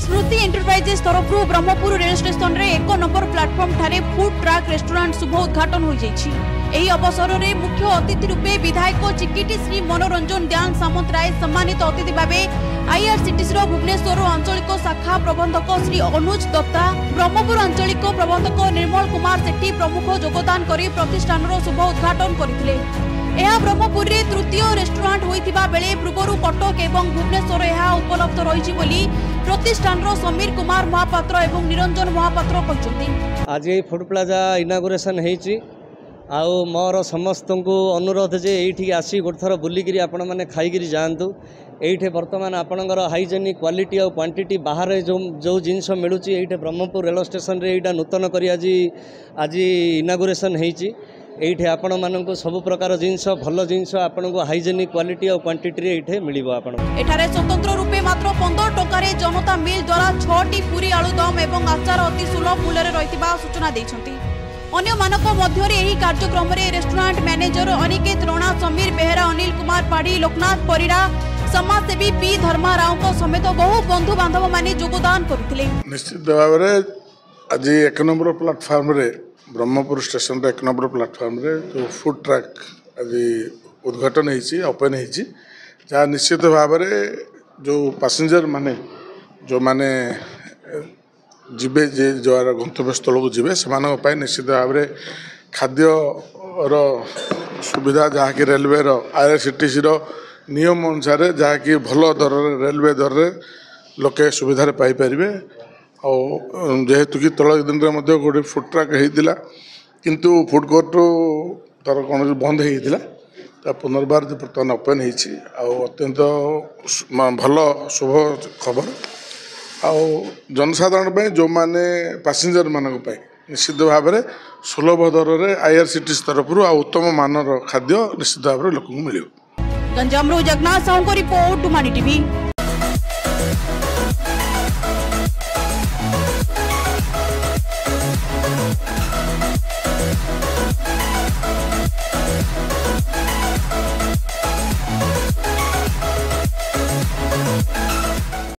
स्मृति enterprises तरफ Brahmapur rail station रे 1 number platform ठारे फूड ट्रक रेस्टोरेंट शुभ उद्घाटन हो जाइछि। एही अवसर रे मुख्य अतिथि रूपे विधायक चिकिटी श्री मनोरंजन दयान सामंतराय सम्मानित अतिथि भाबे आईआरसीटीसी रो भुवनेश्वर आंचलिक शाखा प्रबंधक श्री अनुज दत्ता, ब्रह्मपुर आंचलिक प्रबंधक निर्मल कुमार सेठी प्रमुख योगदान करी प्रतिष्ठान रो शुभ उद्घाटन करथिले। यह ब्रह्मपुर रे तृतीय रेस्टोरेंट होइतिबा बेले पूर्वरु कटक एवं भुवनेश्वर यह उपलब्ध रहिछि बोली प्रतिष्ठान रो समीर कुमार महापात्र एवं निरंजन महापात्र कहछथि। आज ये फूड प्लाजा इनागुरेशन हेछि आउ मोर समस्त को अनुरोध जे ये आसी गोटे थर बुलिकी आपण मैंने खाईकि जातु। ये बर्तमान आपणकर हाइजेनिक क्वालिटी और क्वांटिटी बाहर जो जिनस मिलूँ ये ब्रह्मपुर रेल स्टेशन रे यहाँ नूतन कर आज इनागुरेशन होती। ये आपण मानक सब प्रकार जिनस भल जिनस आपन को हाइजेनिक क्वालिटी और क्वांटिटी ये मिल। एठारे स्वतंत्र रूपे मात्र 15 टंका जनता मिल द्वारा 6टी पूरी आलुदम एवं आचार अति सुलभ मूल्य रहितिबा सूचना दैछंती। अन्य मानक मध्य एही कार्यक्रम रे रेस्टोरेंट मैनेजर अनिकेत राणा, समीर बेहेरा, अनिल कुमार पाढ़ी, लोकनाथ परिड़ा, समाजसेवी पी धर्मा राव समेत बहु बंधु बांधव माने योगदान करथिले। निश्चित भाव में आज 1 नंबर प्लाटफॉर्म रे ब्रह्मपुर स्टेशन रे 1 नंबर प्लाटफॉर्म रे जो फूड ट्रक आज उद्घाटन होती ओपन होती जहाँ निश्चित भाव में जो पैसेंजर माने जो माने जीवे जे जो गंतव्य स्थल को जीवे से निश्चित भाव में खाद्य सुविधा जहाँकि रेलवे आईआरसीटीसी नियम अनुसार जहाँकि भल दर रेलवे दर लोके सुविधा पाइपर जेहेतु कि तल दिन में गोटे फूड ट्रक होता किंतु फूड कोर्ट तार कौन बंद होता पुनर्बार बर्तमान ओपन होती अत्यंत भल शुभ खबर आउ जनसाधारण जो माने पैसेंजर मानक निश्चित भाव में सुलभ दर में आईआरसीटीसी तरफ उत्तम मानर खाद्य निश्चित भाव में लोक मिले। गंजाम जगन्नाथ साहू को रिपोर्ट डुमानी टीवी।